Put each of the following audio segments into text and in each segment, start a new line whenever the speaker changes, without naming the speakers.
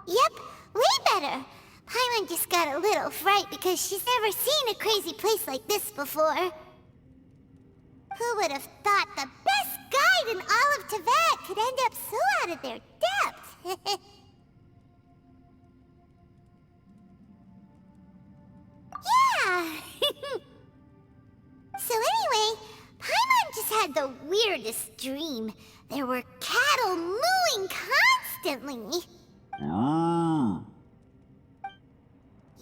Yep, way better. Paimon just got a little fright because she's never seen a crazy place like this before. Who would have thought the best guide in all of Tibet could end up so out of their depth? Yeah! So anyway, Paimon just had the weirdest dream. There were cattle mooing constantly.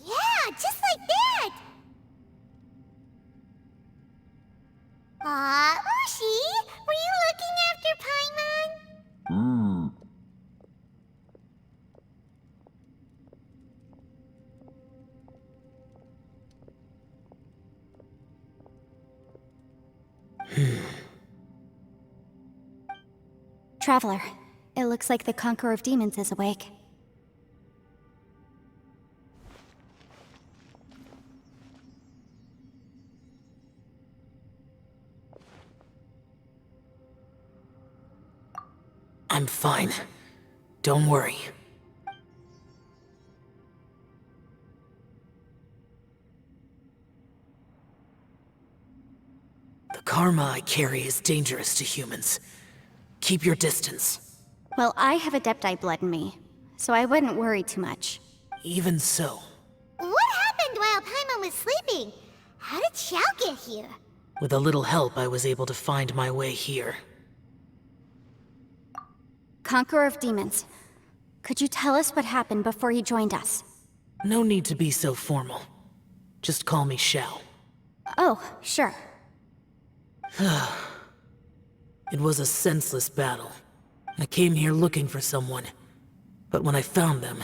Yeah, just like that! Aw, Ushi, were you looking after Paimon?
Traveler, it looks like the Conqueror of Demons is awake.
I'm fine. Don't worry. The karma I carry is dangerous to humans. Keep your distance.
Well, I have Adepti blood in me, so I wouldn't worry too much.
Even so.
What happened while Paimon was sleeping? How did Xiao get here?
With a little help, I was able to find my way here.
Conqueror of Demons, could you tell us what happened before you joined us?
No need to be so formal. Just call me Xiao.
Oh, sure.
It was a senseless battle. I came here looking for someone, but when I found them,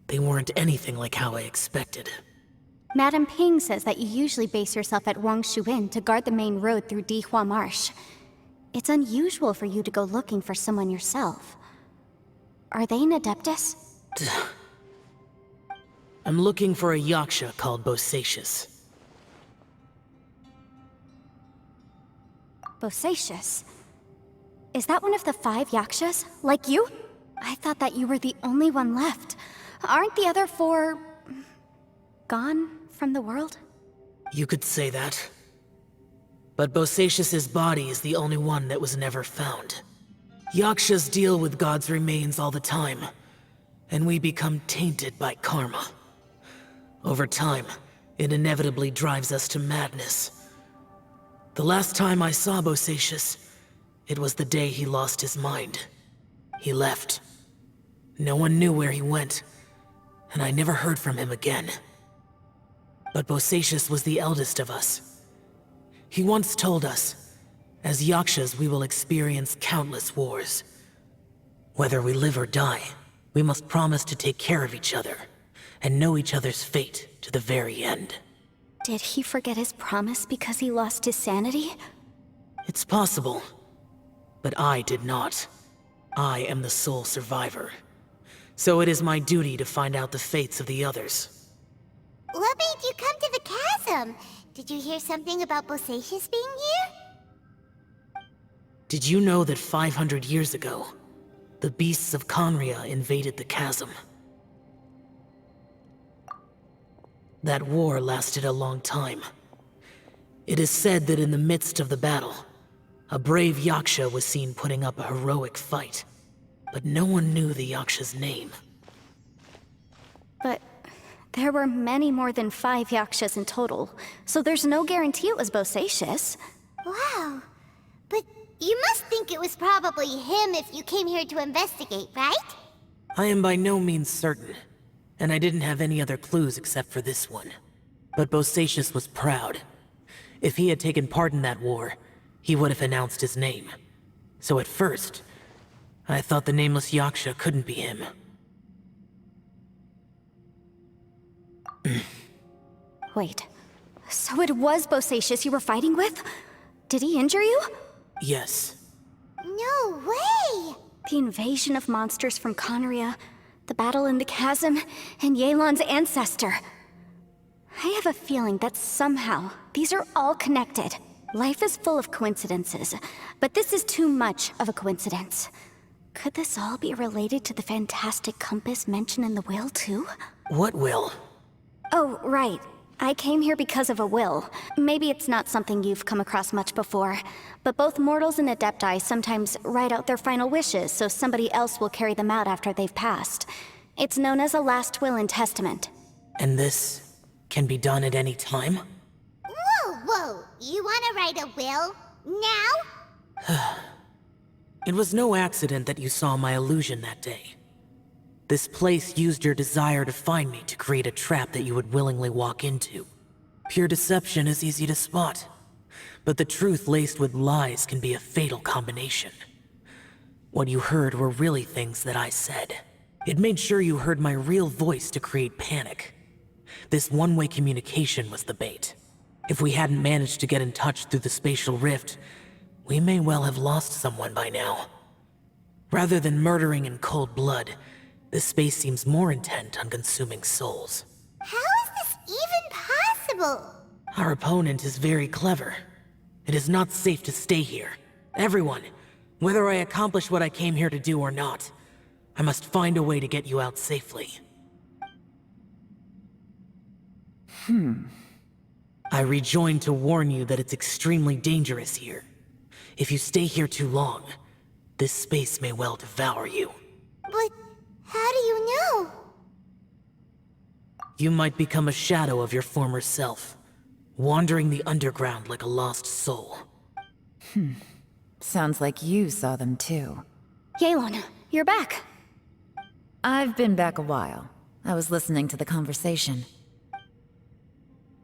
they weren't anything like how I expected.
Madame Ping says that you usually base yourself at Wangshu to guard the main road through Dihua Marsh. It's unusual for you to go looking for someone yourself. Are they an Adeptus?
I'm looking for a Yaksha called Bosacius.
Bosacius? Is that one of the 5 Yakshas? Like you? I thought that you were the only one left. Aren't the other 4... gone from the world?
You could say that. But Bosacius's body is the only one that was never found. Yakshas deal with God's remains all the time, and we become tainted by karma. Over time, it inevitably drives us to madness. The last time I saw Bosacius, it was the day he lost his mind. He left. No one knew where he went, and I never heard from him again. But Bosacius was the eldest of us. He once told us, as Yakshas we will experience countless wars. Whether we live or die, we must promise to take care of each other, and know each other's fate to the very end.
Did he forget his promise because he lost his sanity?
It's possible, but I did not. I am the sole survivor. So it is my duty to find out the fates of the others.
What made you come to the chasm? Did you hear something about Bosacius being here?
Did you know that 500 years ago, the beasts of Conria invaded the chasm? That war lasted a long time. It is said that in the midst of the battle, a brave Yaksha was seen putting up a heroic fight. But no one knew the Yaksha's name.
But there were many more than 5 Yakshas in total, so there's no guarantee it was Bosacius.
Wow. But you must think it was probably him if you came here to investigate, right?
I am by no means certain, and I didn't have any other clues except for this one. But Bosacius was proud. If he had taken part in that war, he would have announced his name. So at first, I thought the nameless Yaksha couldn't be him.
Wait, so it was Bosacius you were fighting with? Did he injure you?
Yes.
No way!
The invasion of monsters from Conria, the battle in the chasm, and Yelan's ancestor. I have a feeling that somehow these are all connected. Life is full of coincidences, but this is too much of a coincidence. Could this all be related to the fantastic compass mentioned in the will, too?
What will?
Oh, right. I came here because of a will. Maybe it's not something you've come across much before, but both mortals and adepti sometimes write out their final wishes so somebody else will carry them out after they've passed. It's known as a last will and testament.
And this can be done at any time?
Whoa, whoa! You wanna write a will? Now?
It was no accident that you saw my illusion that day. This place used your desire to find me to create a trap that you would willingly walk into. Pure deception is easy to spot, but the truth laced with lies can be a fatal combination. What you heard were really things that I said. It made sure you heard my real voice to create panic. This one-way communication was the bait. If we hadn't managed to get in touch through the spatial rift, we may well have lost someone by now. Rather than murdering in cold blood, this space seems more intent on consuming souls.
How is this even possible?
Our opponent is very clever. It is not safe to stay here. Everyone, whether I accomplish what I came here to do or not, I must find a way to get you out safely. I rejoined to warn you that it's extremely dangerous here. If you stay here too long, this space may well devour you.
But how do you know?
You might become a shadow of your former self, wandering the underground like a lost soul.
Sounds like you saw them too.
Yelan, you're back.
I've been back a while. I was listening to the conversation.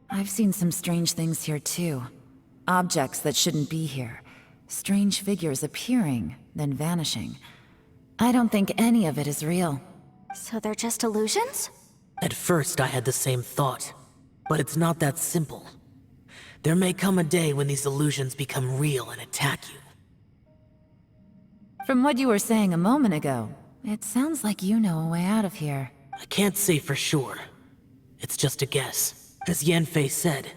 I've seen some strange things here too. Objects that shouldn't be here. Strange figures appearing, then vanishing. I don't think any of it is real.
So they're just illusions?
At first I had the same thought, but it's not that simple. There may come a day when these illusions become real and attack you.
From what you were saying a moment ago, it sounds like you know a way out of here.
I can't say for sure. It's just a guess. As Yanfei said,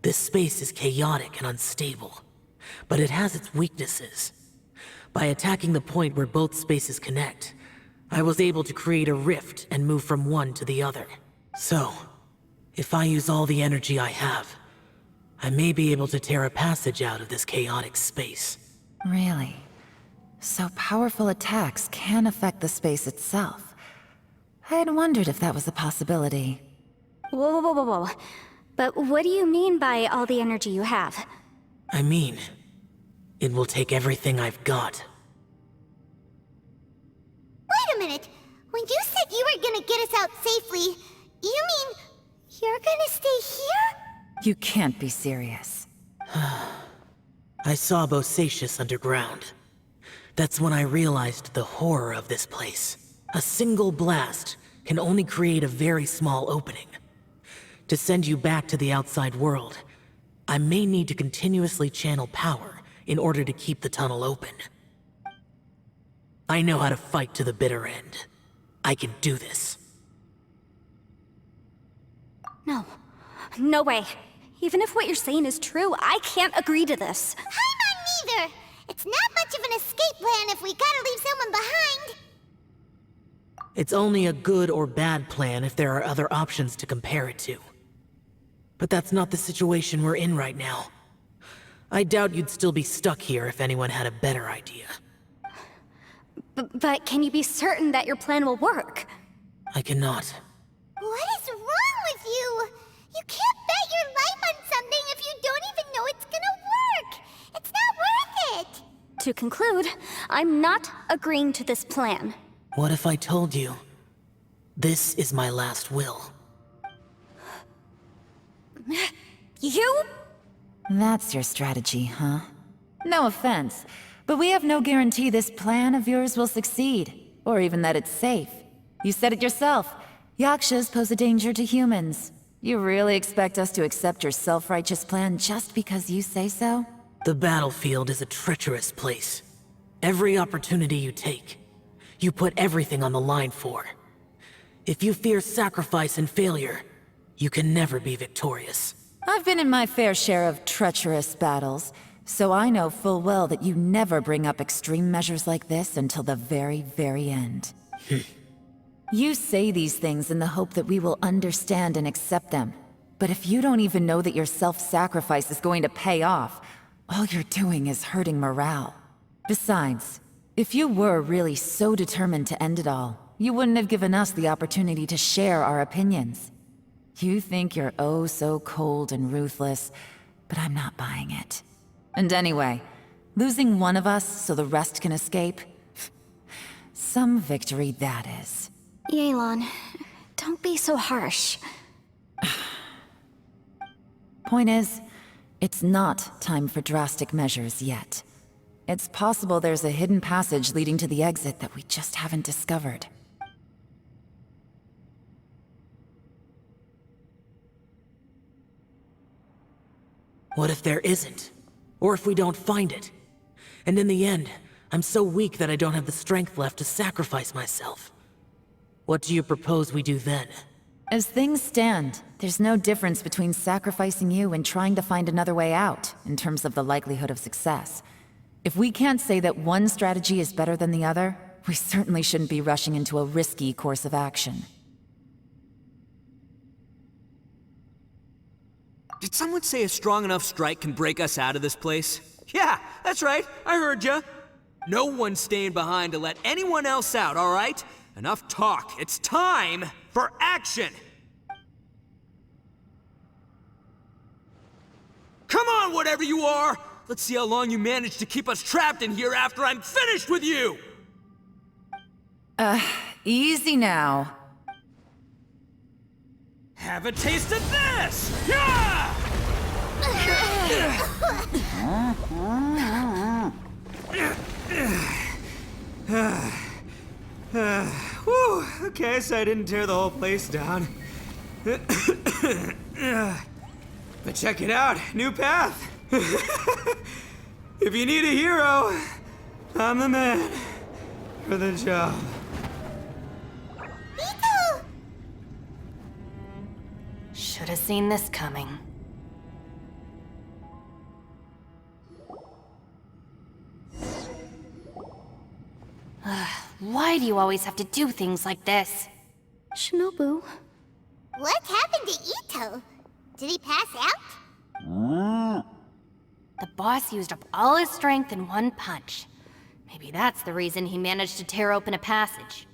this space is chaotic and unstable, but it has its weaknesses. By attacking the point where both spaces connect, I was able to create a rift and move from one to the other. So, if I use all the energy I have, I may be able to tear a passage out of this chaotic space.
Really? So powerful attacks can affect the space itself. I had wondered if that was a possibility.
Whoa, whoa, whoa, whoa, whoa. But what do you mean by all the energy you have?
I mean, it will take everything I've got.
Wait a minute! When you said you were gonna get us out safely, you mean you're gonna stay here?
You can't be serious.
I saw Bosacius underground. That's when I realized the horror of this place. A single blast can only create a very small opening. To send you back to the outside world, I may need to continuously channel power in order to keep the tunnel open. I know how to fight to the bitter end. I can do this.
No. No way. Even if what you're saying is true, I can't agree to this.
I'm not neither! It's not much of an escape plan if we gotta leave someone behind!
It's only a good or bad plan if there are other options to compare it to. But that's not the situation we're in right now. I doubt you'd still be stuck here if anyone had a better idea.
But can you be certain that your plan will work?
I cannot.
What is wrong with you? You can't bet your life on something if you don't even know it's gonna work! It's not worth it!
To conclude, I'm not agreeing to this plan.
What if I told you, this is my last will?
You?
That's your strategy, huh? No offense, but we have no guarantee this plan of yours will succeed, or even that it's safe. You said it yourself. Yakshas pose a danger to humans. You really expect us to accept your self-righteous plan just because you say so?
The battlefield is a treacherous place. Every opportunity you take, you put everything on the line for. If you fear sacrifice and failure, you can never be victorious.
I've been in my fair share of treacherous battles, So I know full well that you never bring up extreme measures like this until the very, very end. You say these things in the hope that we will understand and accept them. But if you don't even know that your self-sacrifice is going to pay off, all you're doing is hurting morale. Besides, if you were really so determined to end it all, you wouldn't have given us the opportunity to share our opinions. You think you're oh so cold and ruthless, but I'm not buying it. And anyway, losing one of us so the rest can escape? Some victory that is.
Yelan, don't be so harsh.
Point is, it's not time for drastic measures yet. It's possible there's a hidden passage leading to the exit that we just haven't discovered.
What if there isn't? Or if we don't find it? And in the end, I'm so weak that I don't have the strength left to sacrifice myself. What do you propose we do then?
As things stand, there's no difference between sacrificing you and trying to find another way out, in terms of the likelihood of success. If we can't say that one strategy is better than the other, we certainly shouldn't be rushing into a risky course of action.
Did someone say a strong enough strike can break us out of this place? Yeah, that's right, I heard ya. No one's staying behind to let anyone else out, all right? Enough talk, it's time for action! Come on, whatever you are! Let's see how long you manage to keep us trapped in here after I'm finished with you!
Easy now.
Have a taste of this! Yeah! Whew, okay, so I didn't tear the whole place down. But check it out, new path. If you need a hero, I'm the man for the job.
Ito!
Should have seen this coming. Why do you always have to do things like this?
Shinobu,
What happened to Ito? Did he pass out?
The boss used up all his strength in one punch. Maybe that's the reason he managed to tear open a passage.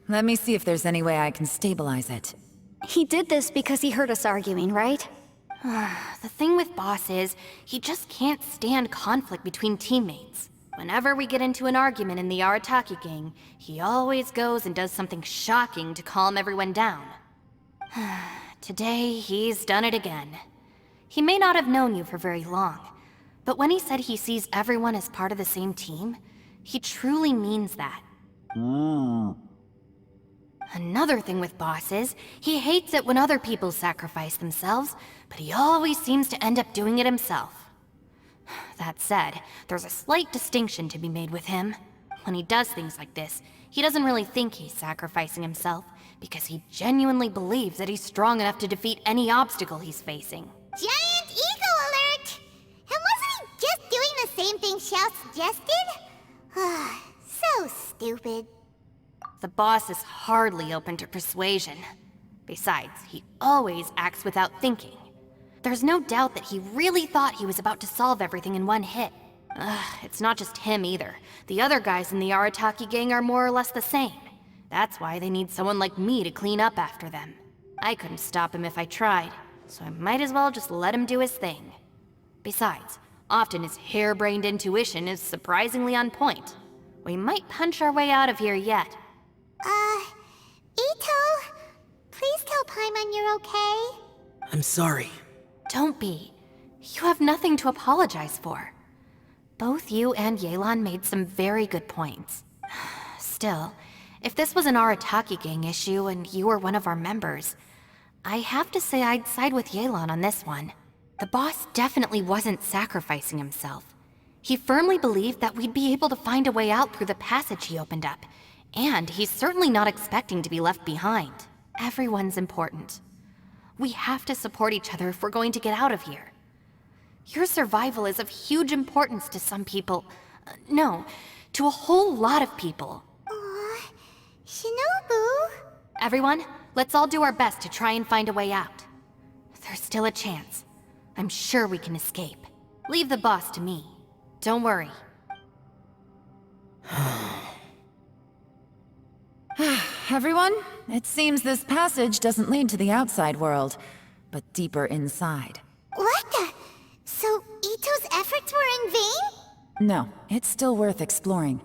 Let me see if there's any way I can stabilize it.
he did this because he heard us arguing, right?
The thing with Boss is, he just can't stand conflict between teammates. Whenever we get into an argument in the Arataki gang, he always goes and does something shocking to calm everyone down. Today, he's done it again. He may not have known you for very long, but when he said he sees everyone as part of the same team, he truly means that. Another thing with Boss is, he hates it when other people sacrifice themselves, but he always seems to end up doing it himself. That said, there's a slight distinction to be made with him. When he does things like this, he doesn't really think he's sacrificing himself, because he genuinely believes that he's strong enough to defeat any obstacle he's facing.
Giant ego alert! And wasn't he just doing the same thing Xiao suggested? So stupid.
The boss is hardly open to persuasion. Besides, he always acts without thinking. There's no doubt that he really thought he was about to solve everything in one hit. It's not just him either. The other guys in the Arataki gang are more or less the same. That's why they need someone like me to clean up after them. I couldn't stop him if I tried, so I might as well just let him do his thing. Besides, often his harebrained intuition is surprisingly on point. We might punch our way out of here yet.
Ito, please tell Paimon you're okay.
I'm sorry.
Don't be. You have nothing to apologize for. Both you and Yelan made some very good points. Still, if this was an Arataki gang issue and you were one of our members, I have to say I'd side with Yelan on this one. The boss definitely wasn't sacrificing himself. He firmly believed that we'd be able to find a way out through the passage he opened up, and he's certainly not expecting to be left behind. Everyone's important. We have to support each other if we're going to get out of here. Your survival is of huge importance to some people. No, to a whole lot of people.
Aw, Shinobu.
Everyone, let's all do our best to try and find a way out. There's still a chance. I'm sure we can escape. Leave the boss to me. Don't worry.
Everyone, it seems this passage doesn't lead to the outside world, but deeper inside.
What the? So Ito's efforts were in vain?
No, it's still worth exploring.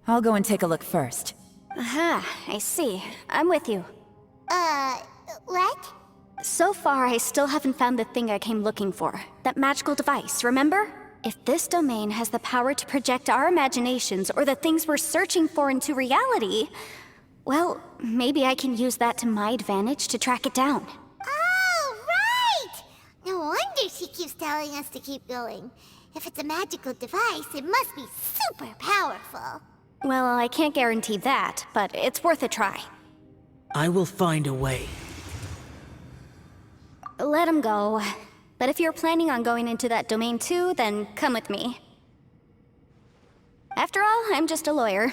I'll go and take a look first.
Aha, I see. I'm with you.
What?
So far, I still haven't found the thing I came looking for. That magical device, remember? If this domain has the power to project our imaginations or the things we're searching for into reality, well, maybe I can use that to my advantage to track it down.
Oh, right! No wonder she keeps telling us to keep going. If it's a magical device, it must be super powerful.
Well, I can't guarantee that, but it's worth a try.
I will find a way.
Let him go. But if you're planning on going into that domain too, then come with me. After all, I'm just a lawyer.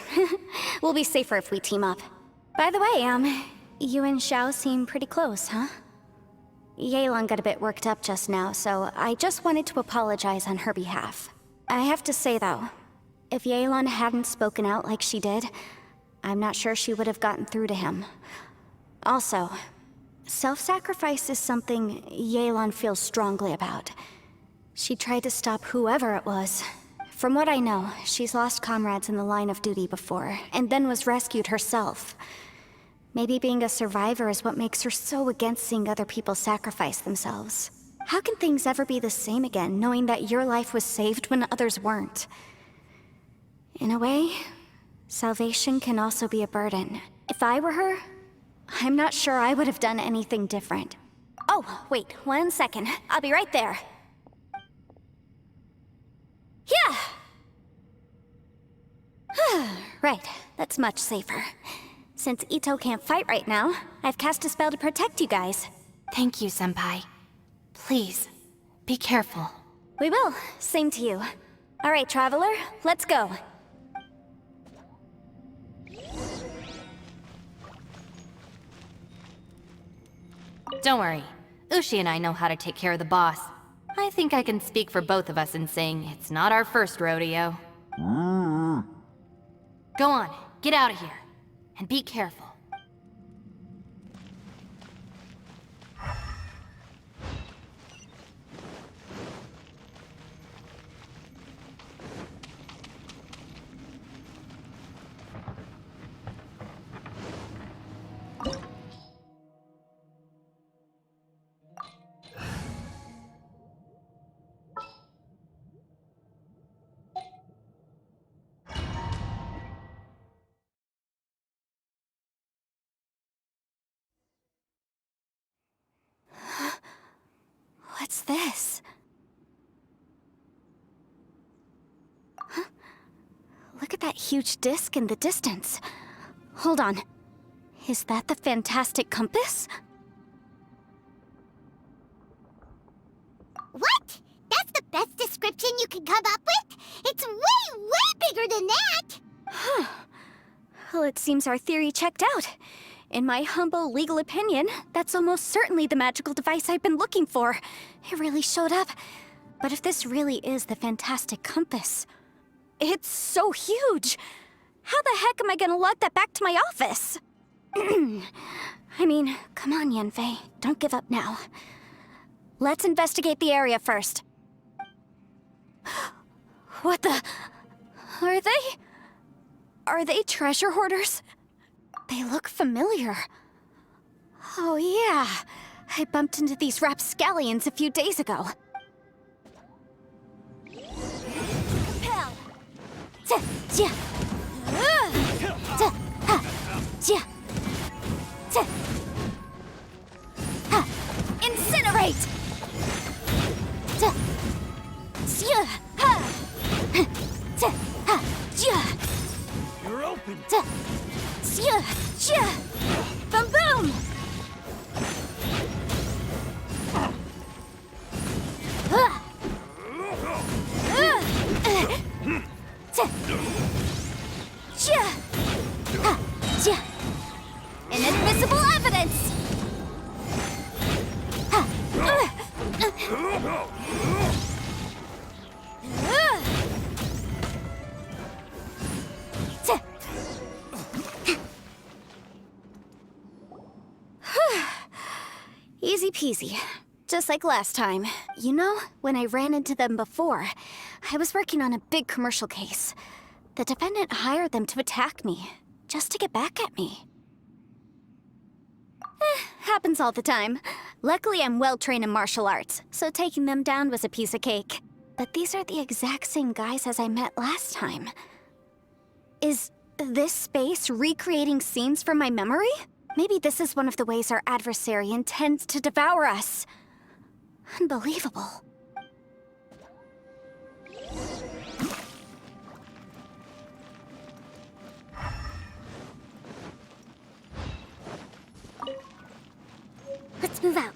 We'll be safer if we team up. By the way, you and Xiao seem pretty close, huh? Yelan got a bit worked up just now, so I just wanted to apologize on her behalf. I have to say though, if Yelan hadn't spoken out like she did, I'm not sure she would have gotten through to him. Also, self-sacrifice is something Yelan feels strongly about. She tried to stop whoever it was. From what I know, she's lost comrades in the line of duty before, and then was rescued herself. Maybe being a survivor is what makes her so against seeing other people sacrifice themselves. How can things ever be the same again, knowing that your life was saved when others weren't? In a way, salvation can also be a burden. If I were her, I'm not sure I would have done anything different. Oh, wait, 1 second. I'll be right there. Yeah! Right, that's much safer. Since Ito can't fight right now, I've cast a spell to protect you guys.
Thank you, Senpai. Please, be careful.
We will. Same to you. All right, Traveler, let's go.
Don't worry. Ushi and I know how to take care of the boss. I think I can speak for both of us in saying it's not our first rodeo. Go on, get out of here. And be careful.
What's this? Huh? Look at that huge disc in the distance. Hold on. Is that the fantastic compass?
What? That's the best description you can come up with? It's way, way bigger than that!
Huh. Well, it seems our theory checked out. In my humble legal opinion, that's almost certainly the magical device I've been looking for. It really showed up. But if this really is the fantastic compass, it's so huge! How the heck am I gonna lug that back to my office? I mean, come on, Yanfei. Don't give up now. Let's investigate the area first. What the... Are they treasure hoarders? They look familiar. Oh yeah, I bumped into these rapscallions a few days ago. Compel! Incinerate!
You're open.
Boom boom! Inadmissible evidence! Easy peasy. Just like last time. You know, when I ran into them before, I was working on a big commercial case. The defendant hired them to attack me, just to get back at me. Happens all the time. Luckily, I'm well-trained in martial arts, so taking them down was a piece of cake. But these are the exact same guys as I met last time. Is this space recreating scenes from my memory? Maybe this is one of the ways our adversary intends to devour us. Unbelievable. Let's move out.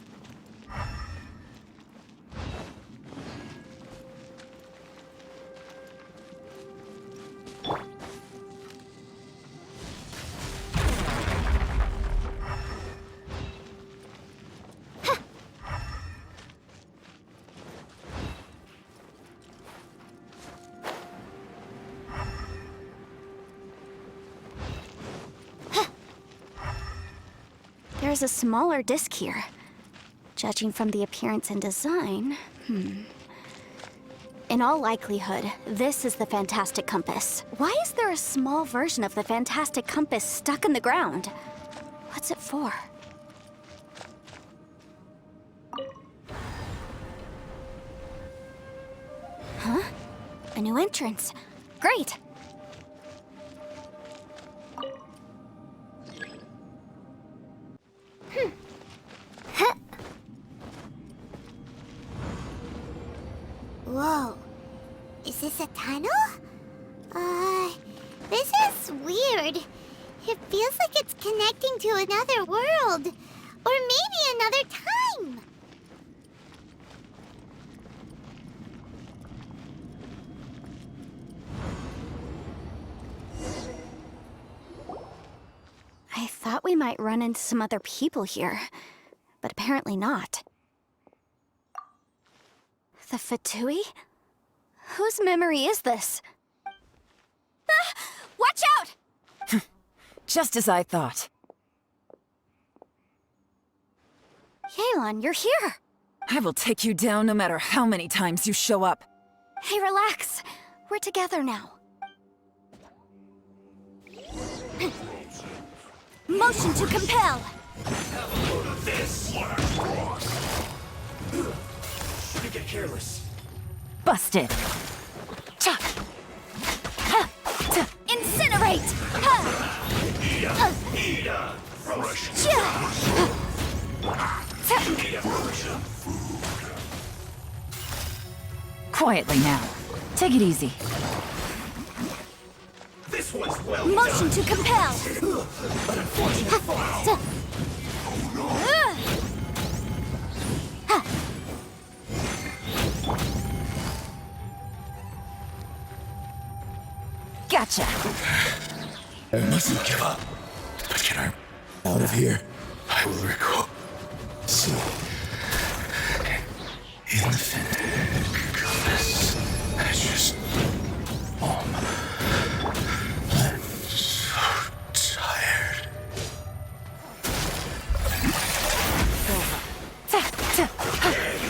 There's a smaller disc here. Judging from the appearance and design, In all likelihood, this is the Fantastic Compass. Why is there a small version of the Fantastic Compass stuck in the ground? What's it for? Huh? A new entrance. Great!
Whoa. Is this a tunnel? This is weird. It feels like it's connecting to another world. Or maybe another time.
I thought we might run into some other people here, but apparently not. The Fatui? Whose memory is this? Ah! Watch out!
Just as I thought.
Yelan, you're here!
I will take you down no matter how many times you show up.
Hey, relax. We're together now. Motion to compel!
Get careless.
Busted.
Cha! Ha! Ta! Incinerate! Ha!
Quietly now. Take it easy.
This one's well
Motion to compel! Ta! Ha!
Gotcha.
I mustn't give up. But can I out of here? I will recall. See. Infinite compass. I just. I'm so tired.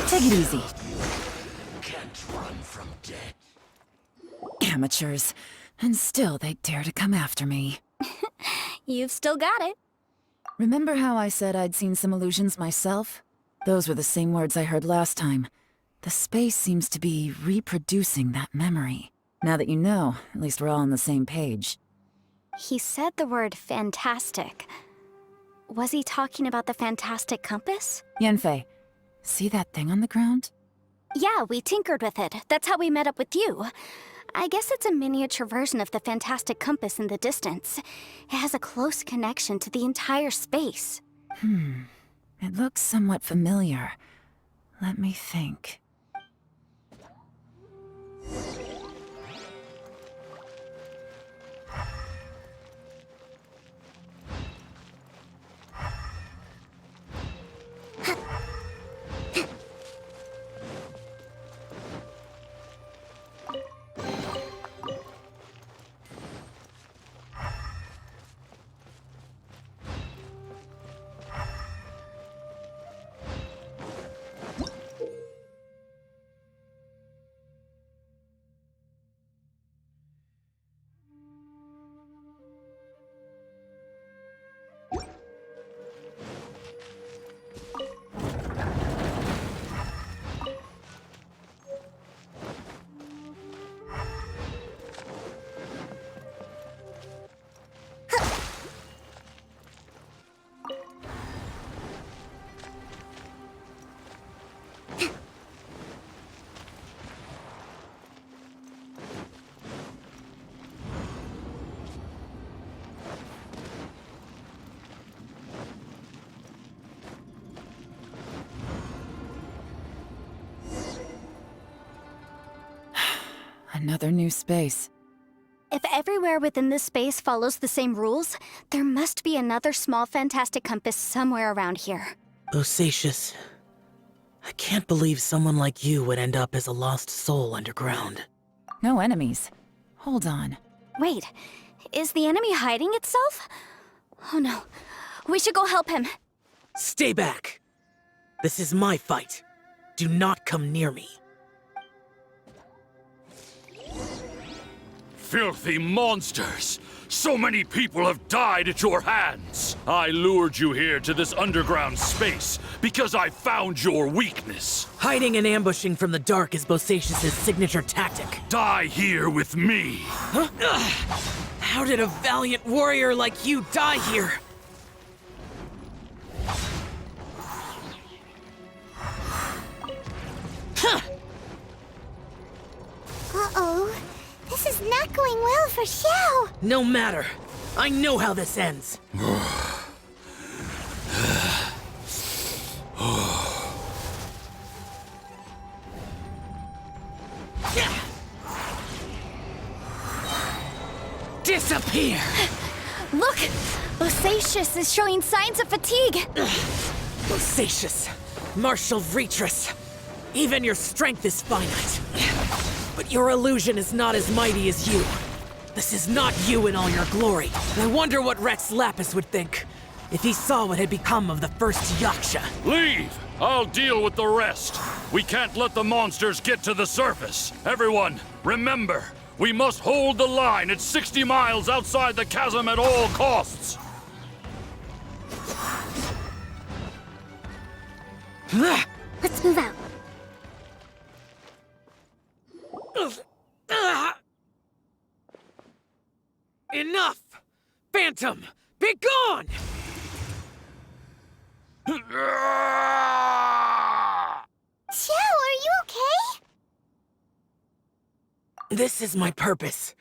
Take it easy.
Can't run from death.
Amateurs. And still they dare to come after me.
You've still got it.
Remember how I said I'd seen some illusions myself? Those were the same words I heard last time. The space seems to be reproducing that memory. Now that you know, at least we're all on the same page.
He said the word fantastic. Was he talking about the Fantastic Compass?
Yanfei, see that thing on the ground?
Yeah, we tinkered with it. That's how we met up with you. I guess it's a miniature version of the Fantastic Compass in the distance. It has a close connection to the entire space.
It looks somewhat familiar. Let me think. Another new space.
If everywhere within this space follows the same rules, there must be another small fantastic compass somewhere around here.
Bosacious, I can't believe someone like you would end up as a lost soul underground.
No enemies. Hold on.
Wait, is the enemy hiding itself? Oh no, we should go help him.
Stay back! This is my fight. Do not come near me.
Filthy monsters! So many people have died at your hands! I lured you here to this underground space because I found your weakness.
Hiding and ambushing from the dark is Bosacious' signature tactic.
Die here with me!
Huh? How did a valiant warrior like you die here?
Uh-oh. This is not going well for Xiao.
No matter. I know how this ends. Disappear!
Look! Bosacious is showing signs of fatigue!
Bosacious, Martial Retris, even your strength is finite. But your illusion is not as mighty as you. This is not you in all your glory. And I wonder what Rex Lapis would think if he saw what had become of the first Yaksha.
Leave! I'll deal with the rest. We can't let the monsters get to the surface. Everyone, remember, we must hold the line at 60 miles outside the chasm at all costs.
Let's move out.
Enough! Phantom, be gone!
Xiao, are you okay?
This is my purpose.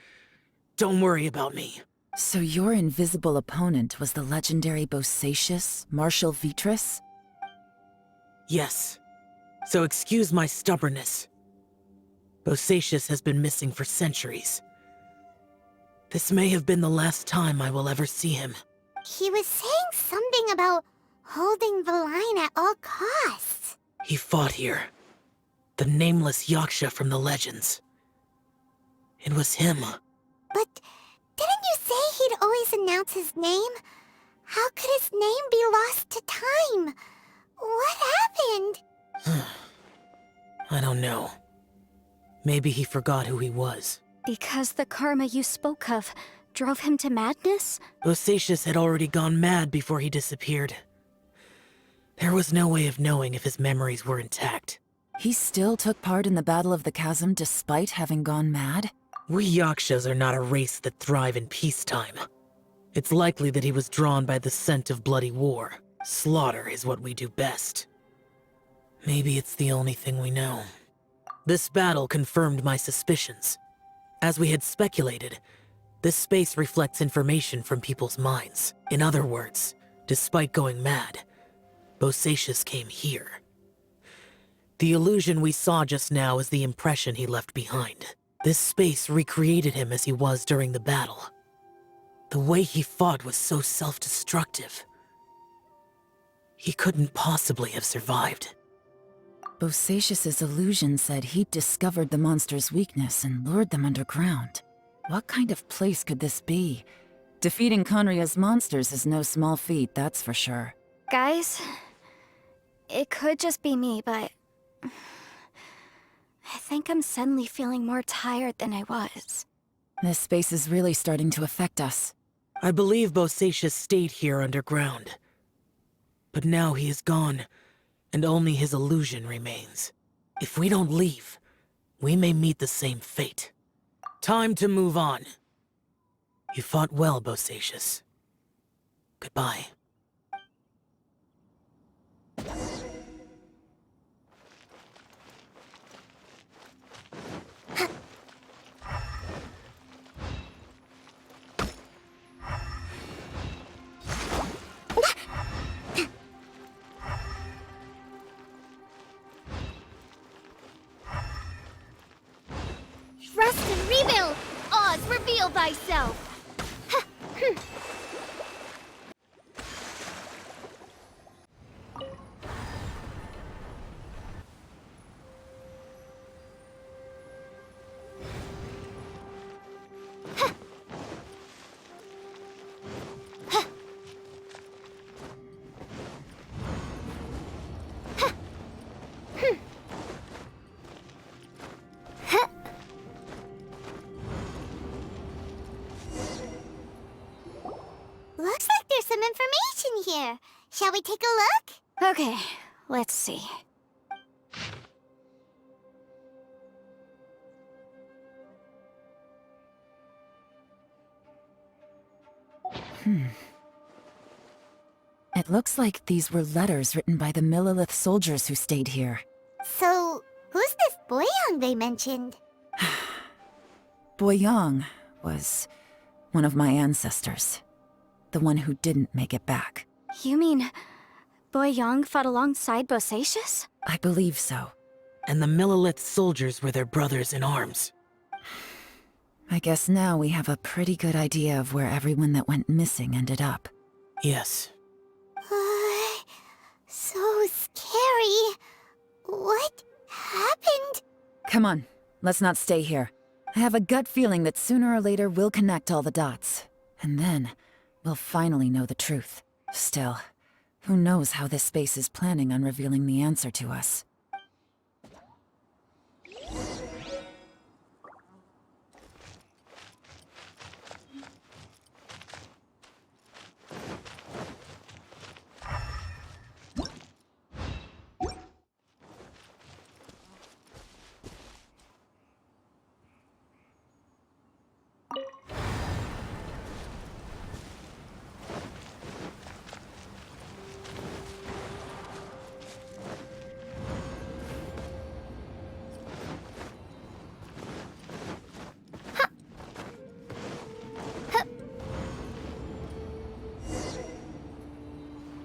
Don't worry about me.
So your invisible opponent was the legendary Bosacious, Martial Retris?
Yes. So excuse my stubbornness. Bosacious has been missing for centuries. This may have been the last time I will ever see him.
He was saying something about holding the line at all costs.
He fought here. The nameless Yaksha from the legends. It was him.
But didn't you say he'd always announce his name? How could his name be lost to time? What happened?
I don't know. Maybe he forgot who he was.
Because the karma you spoke of drove him to madness?
Bosacious had already gone mad before he disappeared. There was no way of knowing if his memories were intact.
He still took part in the Battle of the Chasm despite having gone mad?
We Yakshas are not a race that thrive in peacetime. It's likely that he was drawn by the scent of bloody war. Slaughter is what we do best. Maybe it's the only thing we know. This battle confirmed my suspicions. As we had speculated, this space reflects information from people's minds. In other words, despite going mad, Bosacious came here. The illusion we saw just now is the impression he left behind. This space recreated him as he was during the battle. The way he fought was so self-destructive. He couldn't possibly have survived.
Bosacious's illusion said he'd discovered the monster's weakness and lured them underground. What kind of place could this be? Defeating Conria's monsters is no small feat, that's for sure.
Guys, it could just be me, but I think I'm suddenly feeling more tired than I was.
This space is really starting to affect us.
I believe Bosacious stayed here underground. But now he is gone, and only his illusion remains. If we don't leave, we may meet the same fate. Time to move on. You fought well, Bosacious. Goodbye.
Rest in Reveal thyself! Looks like there's some information here. Shall we take a look?
Okay, let's see.
It looks like these were letters written by the Millelith soldiers who stayed here.
So, who's this Boyang they mentioned?
Boyang was one of my ancestors. The one who didn't make it back.
You mean Boyang fought alongside Bosacius?
I believe so.
And the Millelith soldiers were their brothers in arms.
I guess now we have a pretty good idea of where everyone that went missing ended up.
Yes.
So scary. What happened?
Come on, let's not stay here. I have a gut feeling that sooner or later we'll connect all the dots. And then, we'll finally know the truth. Still, who knows how this space is planning on revealing the answer to us.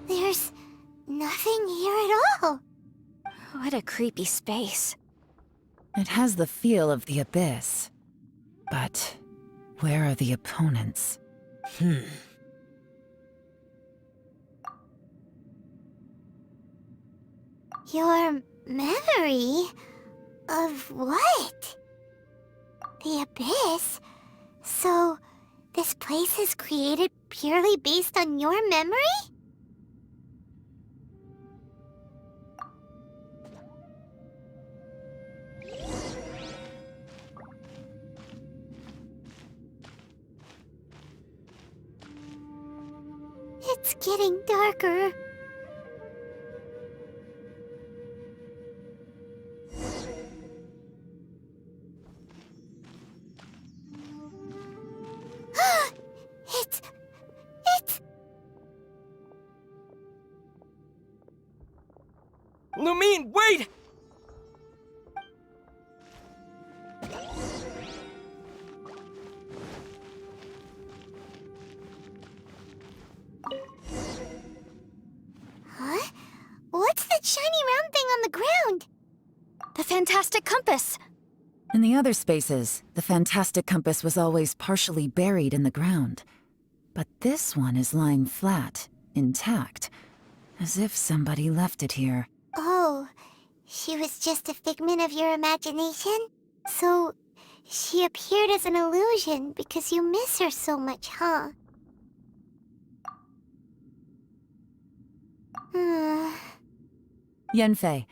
There's nothing here at all.
What a creepy space.
It has the feel of the abyss. But where are the opponents?
Your memory? Of what? The abyss? So, this place is created purely based on your memory? It's getting darker. It's...
Lumine, wait!
Huh? What's that shiny round thing on the ground?
The fantastic compass!
In the other spaces, the fantastic compass was always partially buried in the ground. But this one is lying flat, intact, as if somebody left it here.
Oh, she was just a figment of your imagination? So, she appeared as an illusion because you miss her so much, huh?
Yanfei,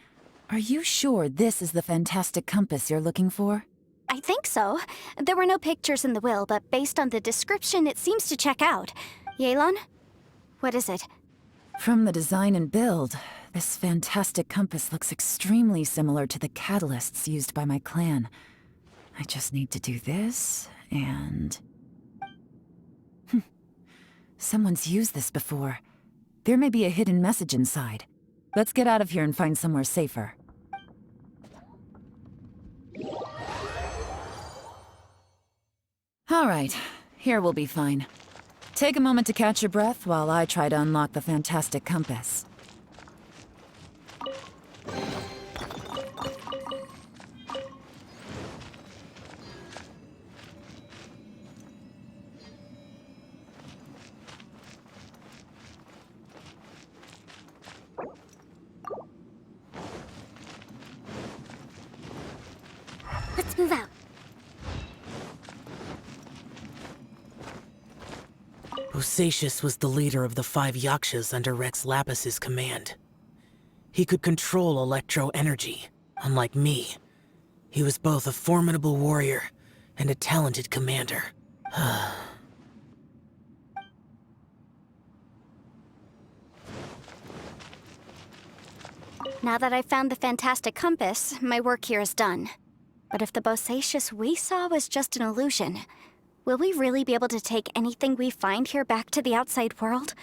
are you sure this is the fantastic compass you're looking for?
I think so. There were no pictures in the will, but based on the description, it seems to check out. Yelan? What is it?
From the design and build, this fantastic compass looks extremely similar to the catalysts used by my clan. I just need to do this, and... Someone's used this before. There may be a hidden message inside. Let's get out of here and find somewhere safer. All right, here we'll be fine. Take a moment to catch your breath while I try to unlock the fantastic compass.
Let's move out.
Bosacius was the leader of the 5 Yakshas under Rex Lapis's command. He could control electro-energy. Unlike me, he was both a formidable warrior and a talented commander.
Now that I've found the fantastic compass, my work here is done. But if the Bosacius we saw was just an illusion, will we really be able to take anything we find here back to the outside world?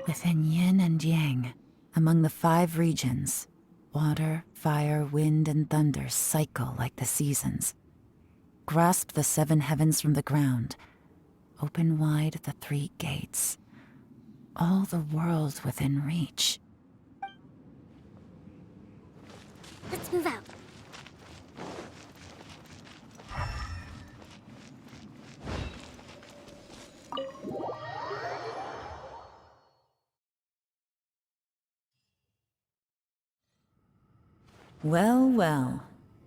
Within yin and yang, among the 5 regions, water, fire, wind, and thunder cycle like the seasons. Grasp the 7 heavens from the ground. Open wide the 3 gates. All the world within reach.
Let's move out.
Well, well.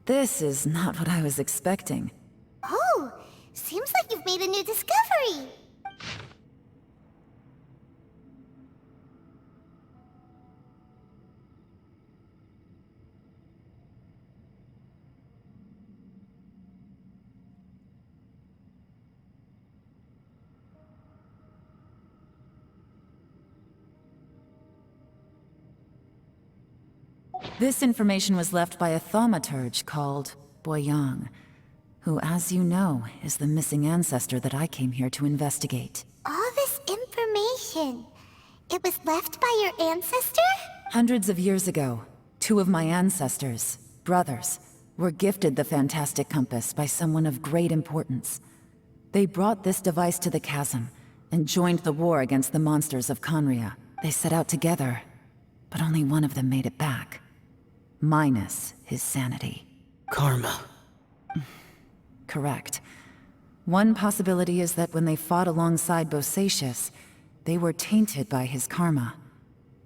This is not what I was expecting.
Oh, seems like you've made a new discovery.
This information was left by a thaumaturge called Avwng, who, as you know, is the missing ancestor that I came here to investigate.
All this information, it was left by your ancestor?
Hundreds of years ago, 2 of my ancestors, brothers, were gifted the fantastic compass by someone of great importance. They brought this device to the chasm and joined the war against the monsters of Conria. They set out together, but only one of them made it back. Minus his sanity.
Karma.
Correct. One possibility is that when they fought alongside Bosacius, they were tainted by his karma.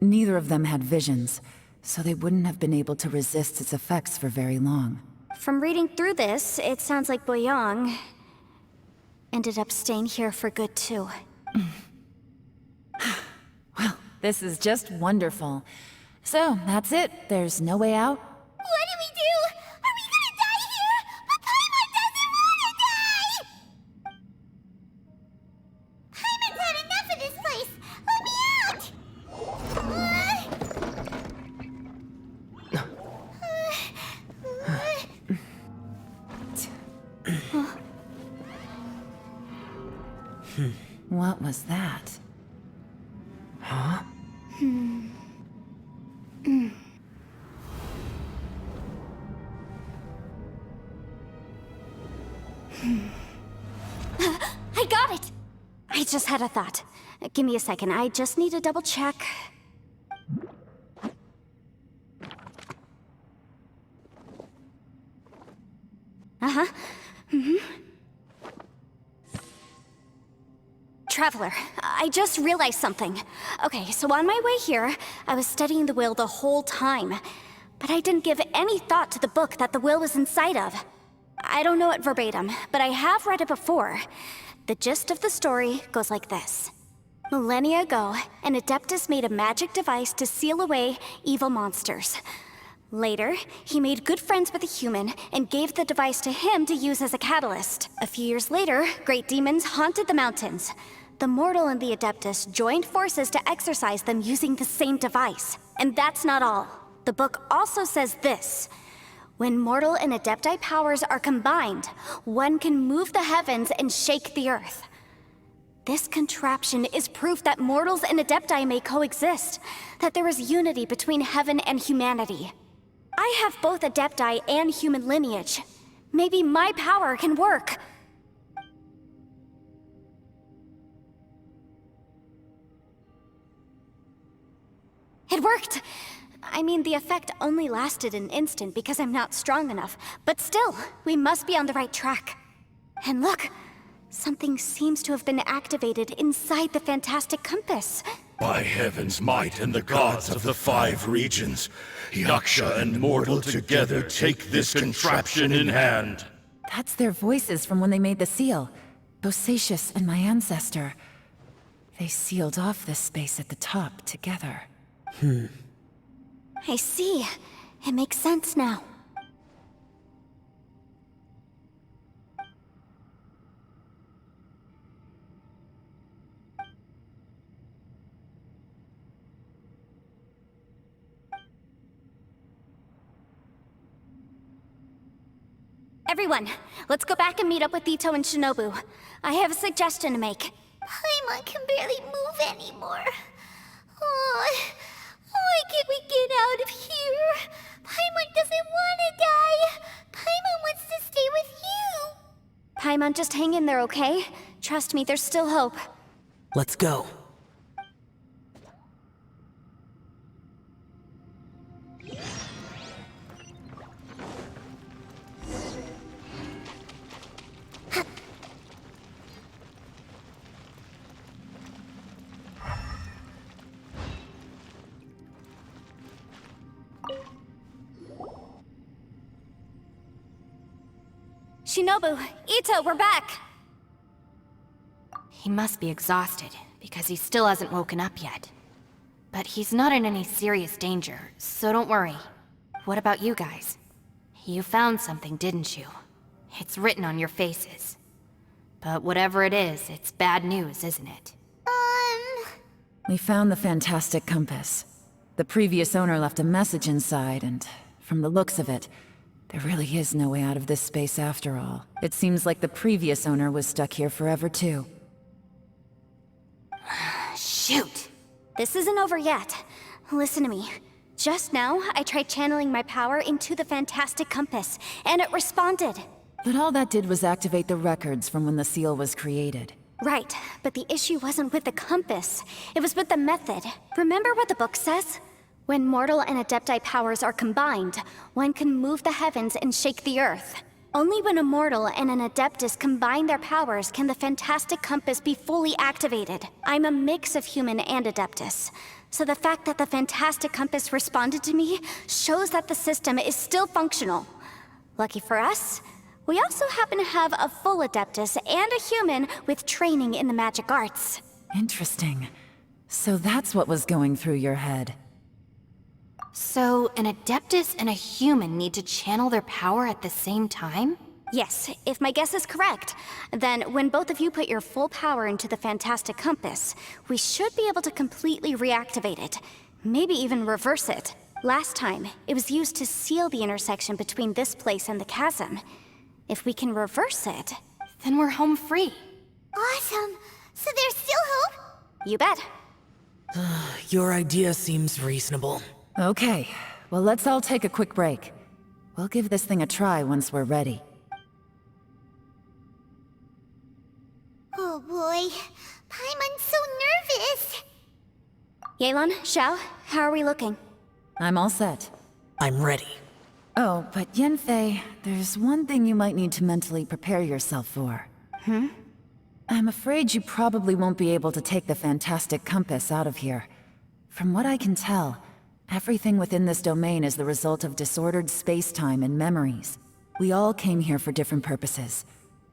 Neither of them had visions, so they wouldn't have been able to resist its effects for very long.
From reading through this, it sounds like Avwng ended up staying here for good too.
Well, this is just wonderful. So, that's it. There's no way out.
What do we do? Are we gonna die here? But Paimon doesn't wanna die! Paimon's had enough of this place! Let me out!
What was that?
Huh?
I got it! I just had a thought. Give me a second, I just need to double check. Uh-huh. Traveler, I just realized something. Okay, so on my way here, I was studying the will the whole time. But I didn't give any thought to the book that the will was inside of. I don't know it verbatim, but I have read it before. The gist of the story goes like this. Millennia ago, an Adeptus made a magic device to seal away evil monsters. Later, he made good friends with a human and gave the device to him to use as a catalyst. A few years later, great demons haunted the mountains. The mortal and the Adeptus joined forces to exorcise them using the same device. And that's not all. The book also says this. When mortal and Adepti powers are combined, one can move the heavens and shake the earth. This contraption is proof that mortals and Adepti may coexist, that there is unity between heaven and humanity. I have both Adepti and human lineage. Maybe my power can work. It worked! I mean, the effect only lasted an instant because I'm not strong enough, but still, we must be on the right track. And look, something seems to have been activated inside the fantastic compass.
By heaven's might and the gods of the 5 regions, Yaksha and mortal together take this contraption in hand.
That's their voices from when they made the seal. Bosacius and my ancestor. They sealed off this space at the top together.
I see. It makes sense now. Everyone, let's go back and meet up with Ito and Shinobu. I have a suggestion to make.
Paimon can barely move anymore. Oh, why can't we get out of here? Paimon doesn't want to die. Paimon wants to stay with you.
Paimon, just hang in there, okay? Trust me, there's still hope.
Let's go.
Shinobu, Ito, we're back!
He must be exhausted, because he still hasn't woken up yet. But he's not in any serious danger, so don't worry. What about you guys? You found something, didn't you? It's written on your faces. But whatever it is, it's bad news, isn't it?
We found the fantastic compass. The previous owner left a message inside, and from the looks of it, there really is no way out of this space after all. It seems like the previous owner was stuck here forever too.
Shoot!
This isn't over yet. Listen to me. Just now, I tried channeling my power into the fantastic compass, and it responded.
But all that did was activate the records from when the seal was created.
Right, but the issue wasn't with the compass. It was with the method. Remember what the book says? When mortal and Adepti powers are combined, one can move the heavens and shake the earth. Only when a mortal and an Adeptus combine their powers can the fantastic compass be fully activated. I'm a mix of human and Adeptus, so the fact that the fantastic compass responded to me shows that the system is still functional. Lucky for us, we also happen to have a full Adeptus and a human with training in the magic arts.
Interesting. So that's what was going through your head.
So, an Adeptus and a human need to channel their power at the same time?
Yes, if my guess is correct, then when both of you put your full power into the fantastic compass, we should be able to completely reactivate it. Maybe even reverse it. Last time, it was used to seal the intersection between this place and the chasm. If we can reverse it,
Then we're home free.
Awesome. So there's still hope?
you bet.
Your idea seems reasonable.
Okay, well let's all take a quick break. We'll give this thing a try once we're ready.
Oh boy. Paimon's so nervous.
Yelan, Xiao, how are we looking?
I'm all set.
I'm ready.
Oh, but Yanfei, there's one thing you might need to mentally prepare yourself for. I'm afraid you probably won't be able to take the fantastic compass out of here. From what I can tell, everything within this domain is the result of disordered space-time and memories. We all came here for different purposes,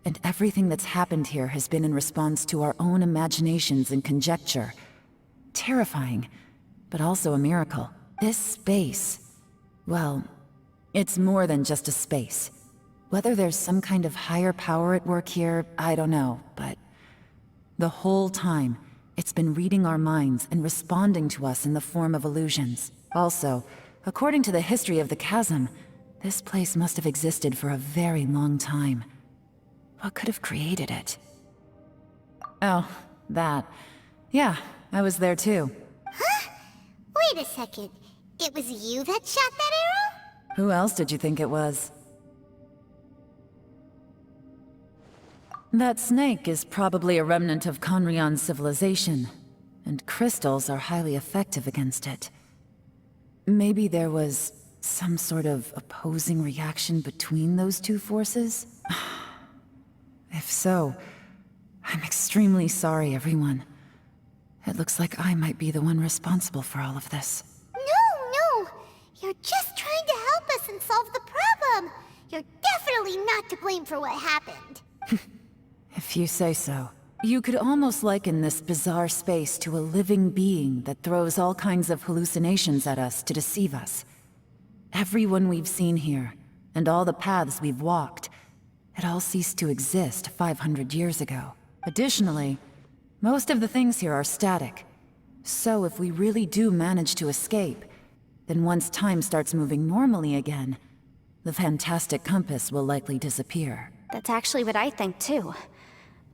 and everything that's happened here has been in response to our own imaginations and conjecture. Terrifying, but also a miracle. This space, well, it's more than just a space. Whether there's some kind of higher power at work here, I don't know, but the whole time, it's been reading our minds and responding to us in the form of illusions. Also, according to the history of the chasm, this place must have existed for a very long time. What could have created it? Oh, that. Yeah, I was there too.
Wait a second. It was you that shot that arrow?
Who else did you think it was? That snake is probably a remnant of Conrion's civilization, and crystals are highly effective against it. Maybe there was some sort of opposing reaction between those two forces? If so, I'm extremely sorry, everyone. It looks like I might be the one responsible for all of this.
No! You're just trying to help us and solve the problem! You're definitely not to blame for what happened.
If you say so. You could almost liken this bizarre space to a living being that throws all kinds of hallucinations at us to deceive us. Everyone we've seen here, and all the paths we've walked, it all ceased to exist 500 years ago. Additionally, most of the things here are static. So if we really do manage to escape, then once time starts moving normally again, the fantastic compass will likely disappear.
That's actually what I think, too.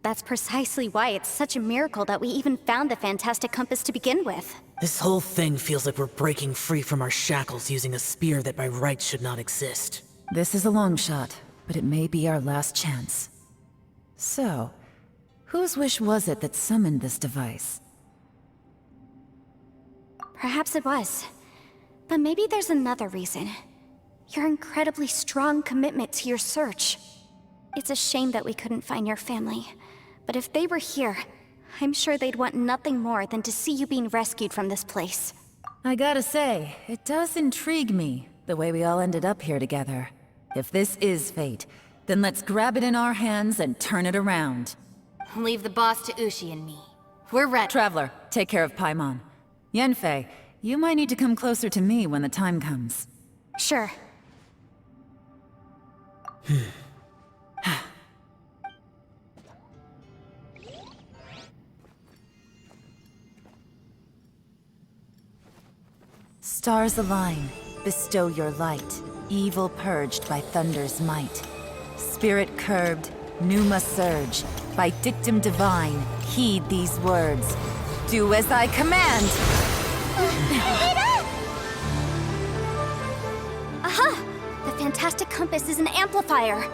That's precisely why it's such a miracle that we even found the fantastic compass to begin with.
This whole thing feels like we're breaking free from our shackles using a spear that by rights should not exist.
This is a long shot, but it may be our last chance. So, whose wish was it that summoned this device?
Perhaps it was. But maybe there's another reason. Your incredibly strong commitment to your search. It's a shame that we couldn't find your family. But if they were here, I'm sure they'd want nothing more than to see you being rescued from this place.
I gotta say, it does intrigue me, the way we all ended up here together. If this is fate, then let's grab it in our hands and turn it around.
Leave the boss to Ushi and me. We're ready.
Traveler, take care of Paimon. Yanfei, you might need to come closer to me when the time comes.
Sure.
Stars align, bestow your light, evil purged by thunder's might. Spirit curbed, pneuma surge, by dictum divine, heed these words. Do as I command!
Aha! The fantastic compass is an amplifier.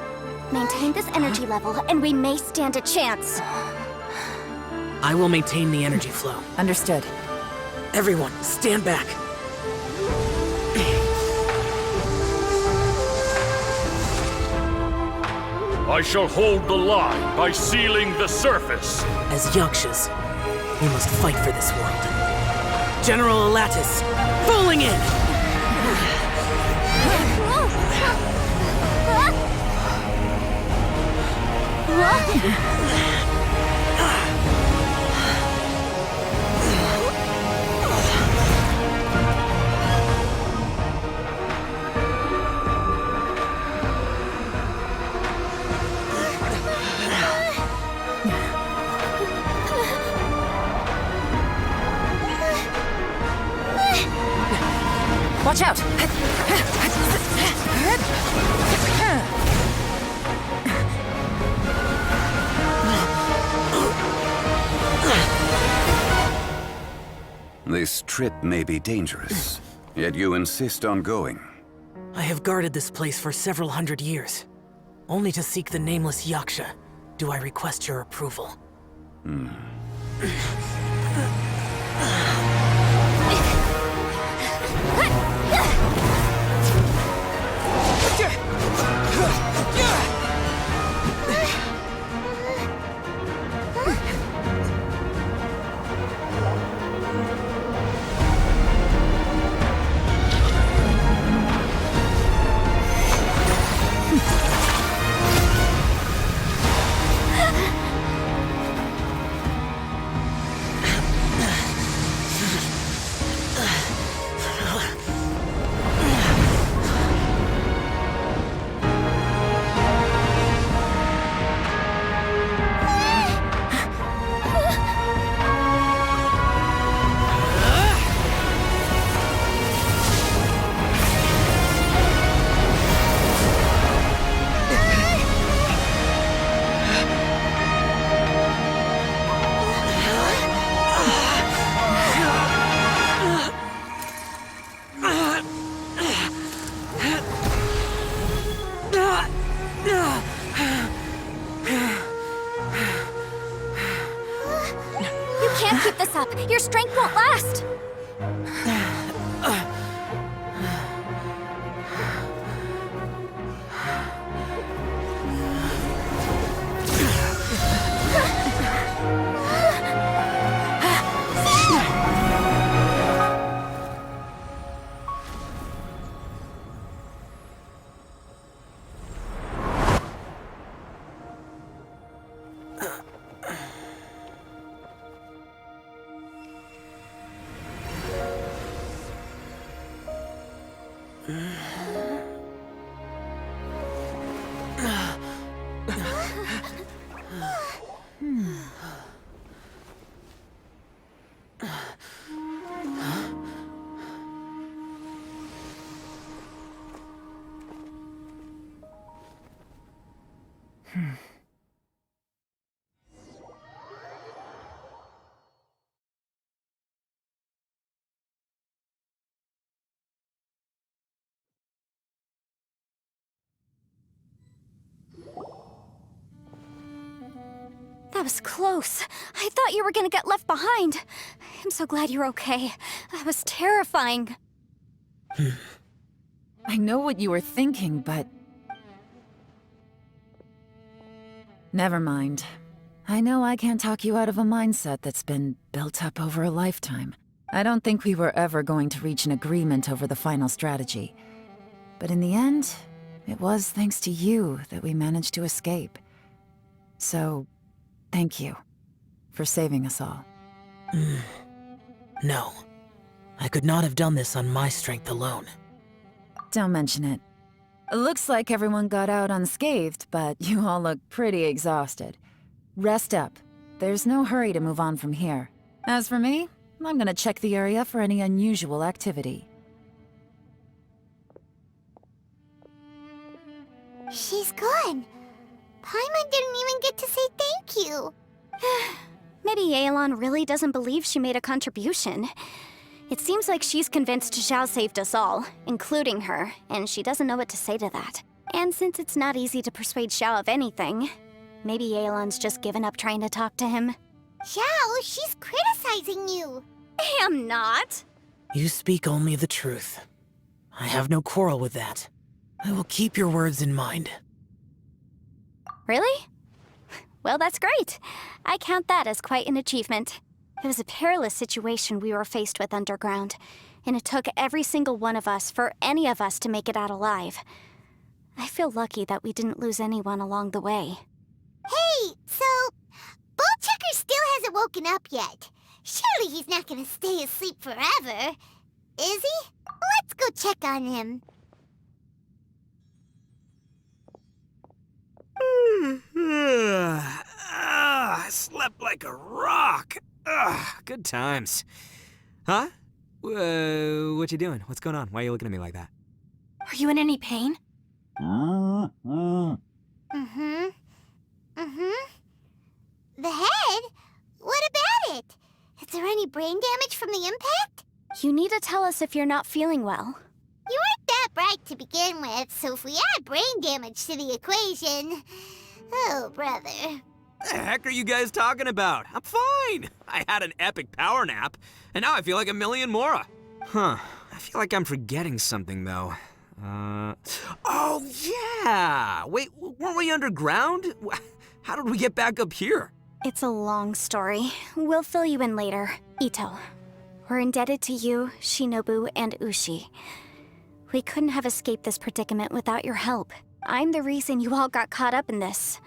Maintain this energy level, and we may stand a chance.
I will maintain the energy flow.
Understood.
Everyone, stand back.
I shall hold the line by sealing the surface.
As Yakshas, we must fight for this world. General Elatus, falling in!
Watch out!
This trip may be dangerous, yet you insist on going.
I have guarded this place for several hundred years. Only to seek the nameless Yaksha do I request your approval.
Can't keep this up. Your strength won't last. That was close. I thought you were gonna get left behind. I'm so glad you're okay. That was terrifying.
I know what you were thinking, but... Never mind. I know I can't talk you out of a mindset that's been built up over a lifetime. I don't think we were ever going to reach an agreement over the final strategy. But in the end, it was thanks to you that we managed to escape. So, thank you for saving us all.
No. I could not have done this on my strength alone.
Don't mention it. Looks like everyone got out unscathed, but you all look pretty exhausted. Rest up. There's no hurry to move on from here. As for me, I'm gonna check the area for any unusual activity.
She's gone. Paimon didn't even get to say thank you.
Maybe Yelan really doesn't believe she made a contribution. It seems like she's convinced Zhao saved us all, including her, and she doesn't know what to say to that. And since it's not easy to persuade Zhao of anything, maybe Yelan's just given up trying to talk to him.
Zhao, she's criticizing you.
I am not.
You speak only the truth. I have no quarrel with that. I will keep your words in mind.
Really? Well, that's great. I count that as quite an achievement. It was a perilous situation we were faced with underground, and it took every single one of us for any of us to make it out alive. I feel lucky that we didn't lose anyone along the way.
Hey, so... Bullchecker still hasn't woken up yet. Surely he's not gonna stay asleep forever, is he? Let's go check on him.
I slept like a rock. Good times. Huh? What you doing? What's going on? Why are you looking at me like that?
Are you in any pain?
The head? What about it? Is there any brain damage from the impact?
You need to tell us if you're not feeling well.
You weren't that bright to begin with, so if we add brain damage to the equation... Oh, brother.
The heck are you guys talking about? I'm fine. I had an epic power nap, and now I feel like a million more. Huh. I feel like I'm forgetting something, though. Oh, yeah! Wait, weren't we underground? How did we get back up here?
It's a long story. We'll fill you in later. Ito, we're indebted to you, Shinobu, and Ushi. We couldn't have escaped this predicament without your help. I'm the reason you all got caught up in this.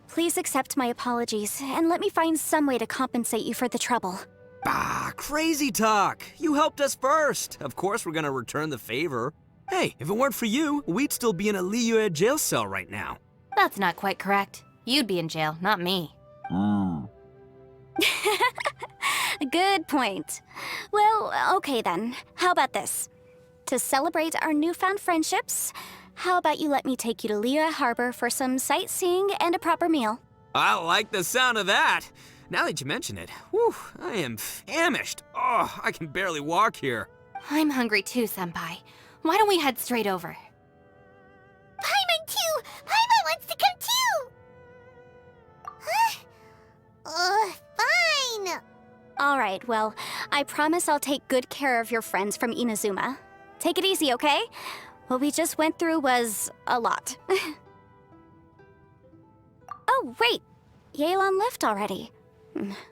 Please accept my apologies, and let me find some way to compensate you for the trouble.
Bah, crazy talk. You helped us first. Of course we're gonna return the favor. Hey, if it weren't for you, we'd still be in a Liyue jail cell right now.
That's not quite correct. You'd be in jail, not me.
Good point. Well, okay then. How about this? To celebrate our newfound friendships, how about you let me take you to Liyue Harbor for some sightseeing and a proper meal?
I like the sound of that. Now that you mention it, whew, I am famished. Oh, I can barely walk here.
I'm hungry too, Senpai. Why don't we head straight over?
Paimon too! Paimon wants to come too! Huh? Fine!
Alright, well, I promise I'll take good care of your friends from Inazuma. Take it easy, okay? What we just went through was a lot. Oh, wait! Yelan left already.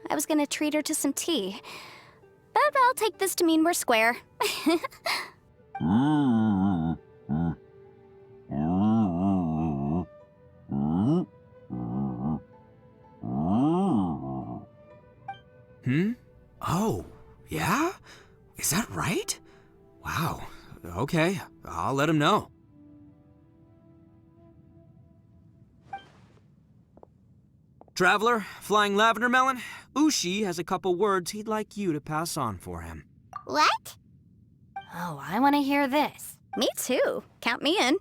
I was gonna treat her to some tea. But I'll take this to mean we're square.
Oh, yeah? Is that right? Wow, Okay, I'll let him know. Traveler, Flying Lavender Melon, Ushi has a couple words he'd like you to pass on for him.
What?
Oh, I want to hear this.
Me too. Count me in.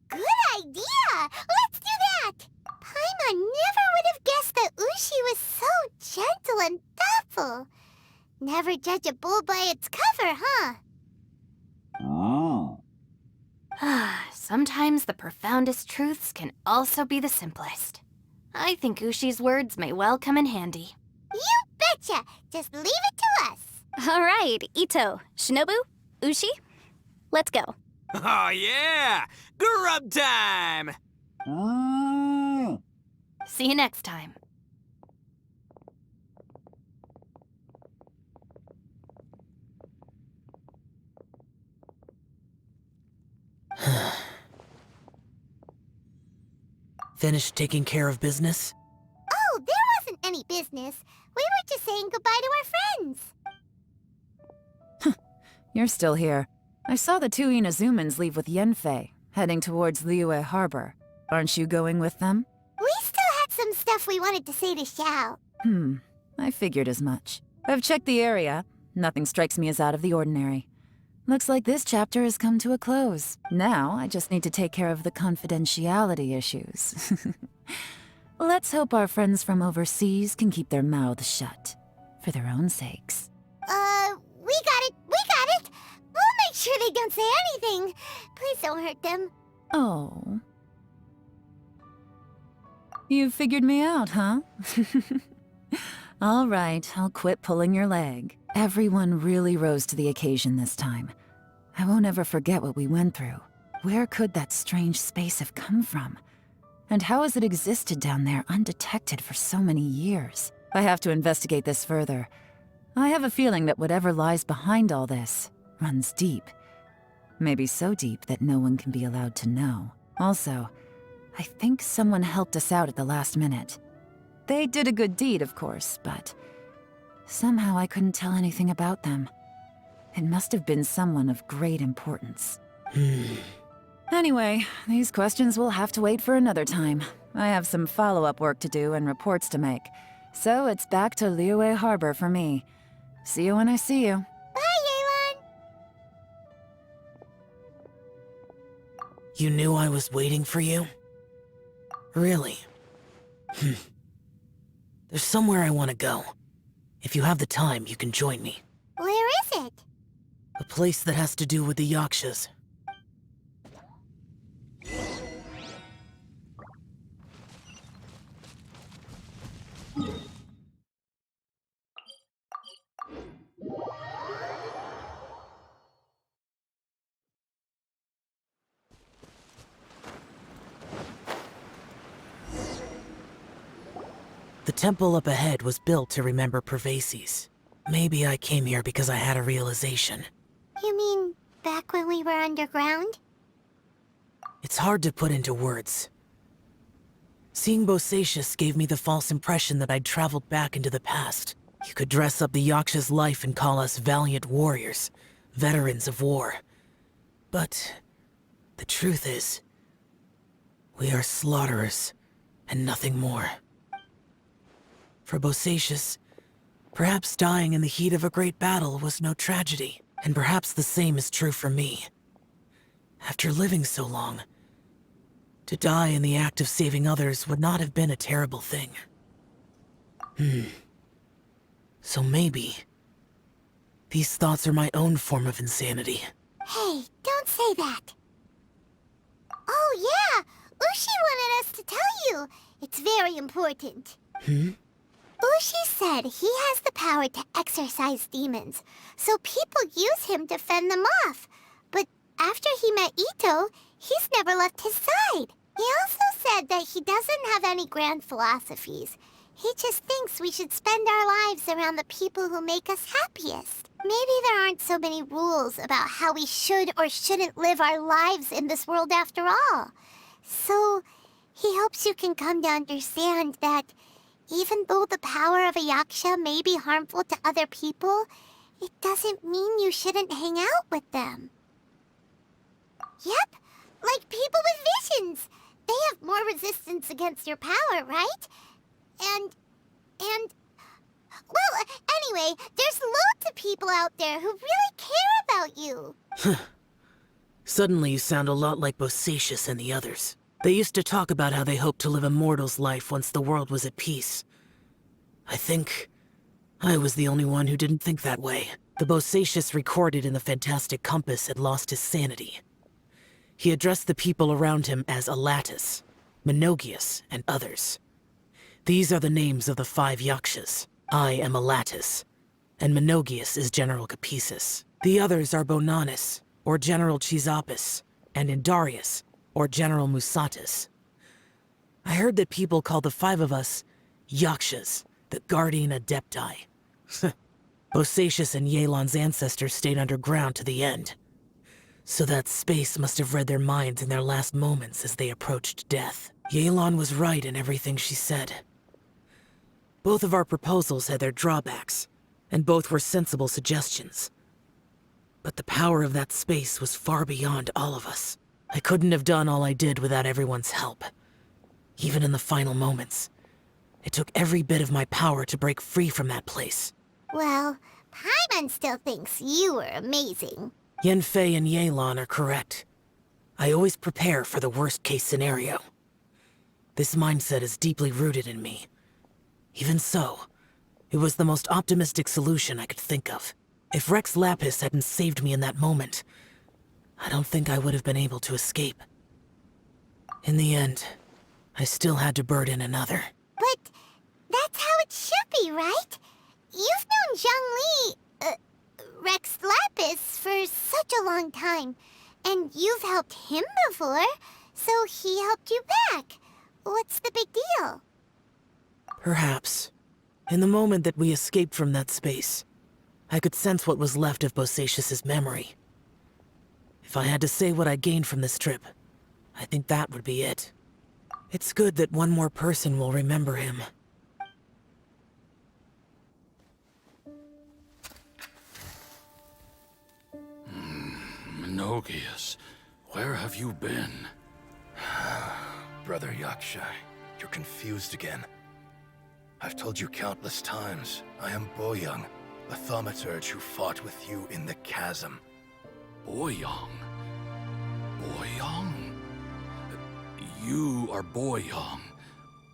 Good idea! Let's do that! Paimon never would have guessed that Ushi was so gentle and thoughtful. Never judge a bull by its cover, huh?
Sometimes the profoundest truths can also be the simplest. I think Ushi's words may well come in handy.
You betcha! Just leave it to us!
All right, Ito, Shinobu, Ushi, let's go.
Oh yeah! Grub time!
See you next time.
Finished taking care of business?
Oh, there wasn't any business. We were just saying goodbye to our friends.
You're still here. I saw the two Inazumans leave with Yenfei, heading towards Liyue Harbor. Aren't you going with them?
We still had some stuff we wanted to say to Xiao.
I figured as much. I've checked the area. Nothing strikes me as out of the ordinary. Looks like this chapter has come to a close. Now, I just need to take care of the confidentiality issues. Let's hope our friends from overseas can keep their mouths shut. For their own sakes.
We got it! We'll make sure they don't say anything. Please don't hurt them.
Oh. You figured me out, huh? All right, I'll quit pulling your leg. Everyone really rose to the occasion this time. I won't ever forget what we went through. Where could that strange space have come from? And how has it existed down there undetected for so many years? I have to investigate this further. I have a feeling that whatever lies behind all this runs deep. Maybe so deep that no one can be allowed to know. Also, I think someone helped us out at the last minute. They did a good deed, of course, but somehow I couldn't tell anything about them. It must have been someone of great importance. Anyway, these questions will have to wait for another time. I have some follow-up work to do and reports to make. So it's back to Liyue Harbor for me. See you when I see you.
Bye, Yelan!
You knew I was waiting for you? Really? There's somewhere I want to go. If you have the time, you can join me.
Where is it?
A place that has to do with the Yakshas. The temple up ahead was built to remember Pervases. Maybe I came here because I had a realization.
You mean back when we were underground?
It's hard to put into words. Seeing Bosacius gave me the false impression that I'd traveled back into the past. You could dress up the Yaksha's life and call us valiant warriors, veterans of war. But the truth is, we are slaughterers and nothing more. For Bosacius, perhaps dying in the heat of a great battle was no tragedy, and perhaps the same is true for me. After living so long, to die in the act of saving others would not have been a terrible thing. So maybe these thoughts are my own form of insanity.
Hey, don't say that. Oh yeah, Ushi wanted us to tell you. It's very important. Ushi said he has the power to exorcise demons, so people use him to fend them off. But after he met Ito, he's never left his side. He also said that he doesn't have any grand philosophies. He just thinks we should spend our lives around the people who make us happiest. Maybe there aren't so many rules about how we should or shouldn't live our lives in this world after all. So, he hopes you can come to understand that even though the power of a Yaksha may be harmful to other people, it doesn't mean you shouldn't hang out with them. Yep, like people with visions. They have more resistance against your power, right? Well, anyway, there's loads of people out there who really care about you.
Suddenly you sound a lot like Bosacius and the others. They used to talk about how they hoped to live a mortal's life once the world was at peace. I think I was the only one who didn't think that way. The Bosacius recorded in the Fantastic Compass had lost his sanity. He addressed the people around him as Alatus, Menogius, and others. These are the names of the 5 Yakshas. I am Alatus, and Menogius is General Capisis. The others are Bonanis, or General Chisapis, and Indarius, or General Musatus. I heard that people call the 5 of us Yakshas, the Guardian Adepti. Bosacius and Yelan's ancestors stayed underground to the end. So that space must have read their minds in their last moments as they approached death. Yelan was right in everything she said. Both of our proposals had their drawbacks, and both were sensible suggestions. But the power of that space was far beyond all of us. I couldn't have done all I did without everyone's help. Even in the final moments, it took every bit of my power to break free from that place.
Well, Paimon still thinks you were amazing.
Yanfei and Yelan are correct. I always prepare for the worst-case scenario. This mindset is deeply rooted in me. Even so, it was the most optimistic solution I could think of. If Rex Lapis hadn't saved me in that moment, I don't think I would have been able to escape. In the end, I still had to burden another.
But that's how it should be, right? You've known Zhang Li, Rex Lapis, for such a long time. And you've helped him before, so he helped you back. What's the big deal?
Perhaps. In the moment that we escaped from that space, I could sense what was left of Bosacius's memory. If I had to say what I gained from this trip, I think that would be it. It's good that one more person will remember him.
Menogius, where have you been?
Brother Yaksha, you're confused again. I've told you countless times, I am Boyoung, a thaumaturge who fought with you in the chasm.
Boyoung? Boyoung? You are Boyoung,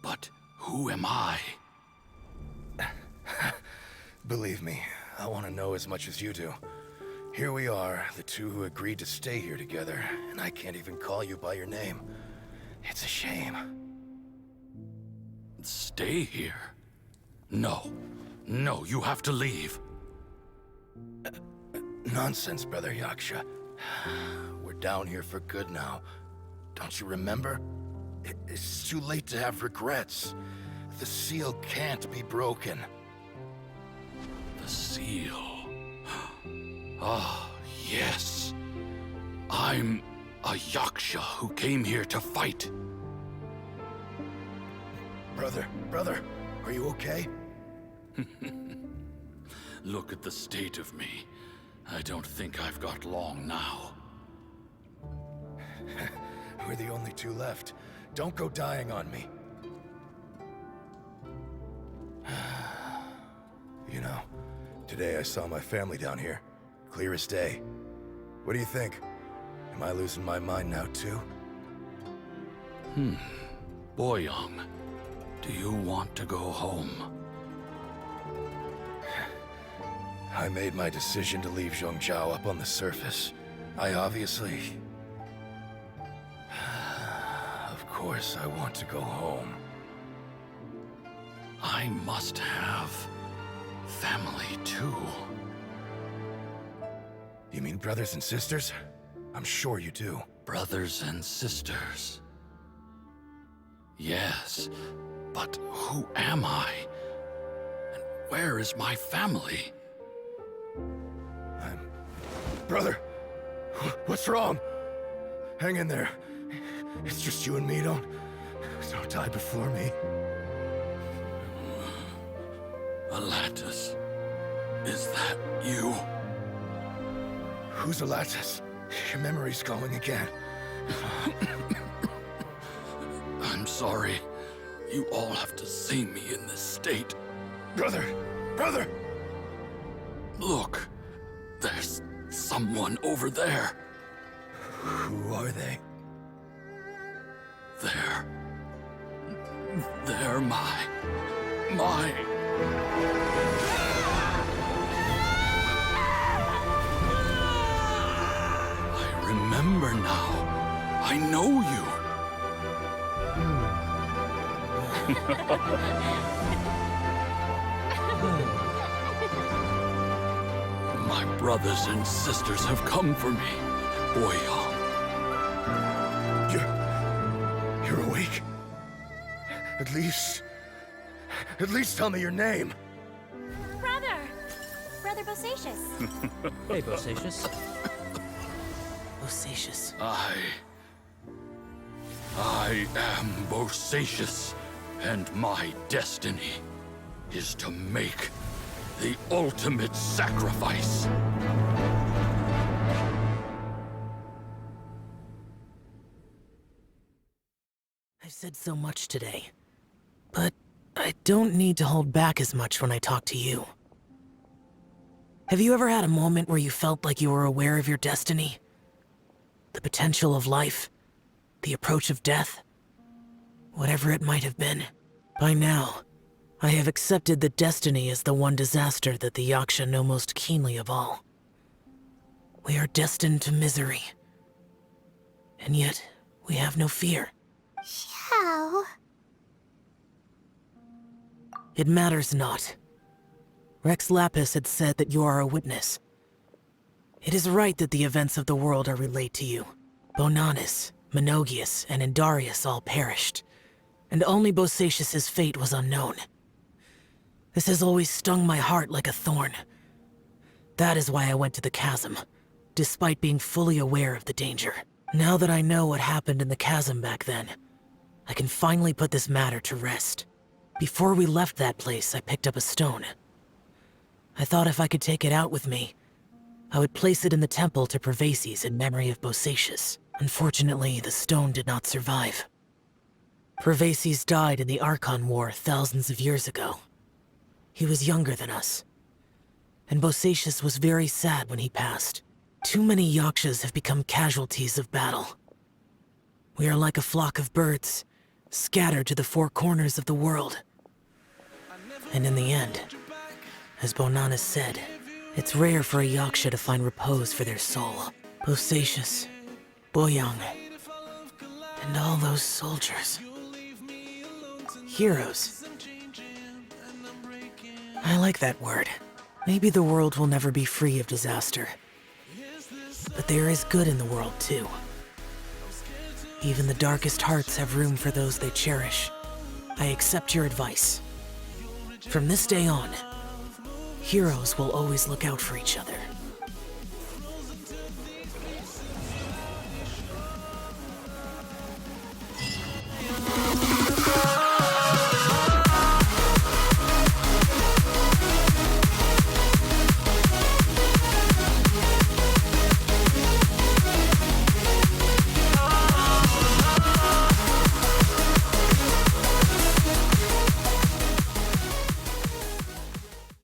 but who am I?
Believe me, I want to know as much as you do. Here we are, the two who agreed to stay here together, and I can't even call you by your name. It's a shame.
Stay here? No. No, you have to leave.
Nonsense, Brother Yaksha. We're down here for good now. Don't you remember? It's too late to have regrets. The seal can't be broken.
The seal. Ah, yes. I'm a Yaksha who came here to fight.
Brother, are you okay?
Look at the state of me. I don't think I've got long now.
We're the only two left. Don't go dying on me. You know, today I saw my family down here. Clear as day. What do you think? Am I losing my mind now too?
Boyoung, do you want to go home?
I made my decision to leave Zhongzhou up on the surface. I obviously... Of course I want to go home.
I must have family too.
You mean brothers and sisters? I'm sure you do.
Brothers and sisters. Yes, but who am I? And where is my family?
Brother, what's wrong? Hang in there. It's just you and me, don't die before me.
Alatus, Is that you?
Who's Alatus? Your memory's going again.
I'm sorry. You all have to see me in this state.
Brother! Brother!
Look, there's someone over there.
Who are they?
They're my... I remember now. I know you. My brothers and sisters have come for me, Boyong.
You're awake? At least tell me your name.
Brother Bosacious.
Hey, Bosacious.
Bosacious.
I am Bosacious, and my destiny is to make the ultimate sacrifice.
I've said so much today, but I don't need to hold back as much when I talk to you. Have you ever had a moment where you felt like you were aware of your destiny? The potential of life? The approach of death? Whatever it might have been. By now, I have accepted that destiny is the one disaster that the Yaksha know most keenly of all. We are destined to misery. And yet, we have no fear.
Xiao.
It matters not. Rex Lapis had said that you are a witness. It is right that the events of the world are relayed to you. Bonanis, Menogias, and Indarius all perished, and only Bosacious's fate was unknown. This has always stung my heart like a thorn. That is why I went to the chasm, despite being fully aware of the danger. Now that I know what happened in the chasm back then, I can finally put this matter to rest. Before we left that place, I picked up a stone. I thought if I could take it out with me, I would place it in the temple to Pervases in memory of Bosacious. Unfortunately, the stone did not survive. Pervases died in the Archon War thousands of years ago. He was younger than us, and Bosacious was very sad when he passed. Too many Yakshas have become casualties of battle. We are like a flock of birds, scattered to the four corners of the world. And in the end, as Bonanis said, it's rare for a Yaksha to find repose for their soul. Bosacious, Boyong, and all those soldiers. Heroes. I like that word. Maybe the world will never be free of disaster. But there is good in the world, too. Even the darkest hearts have room for those they cherish. I accept your advice. From this day on, heroes will always look out for each other.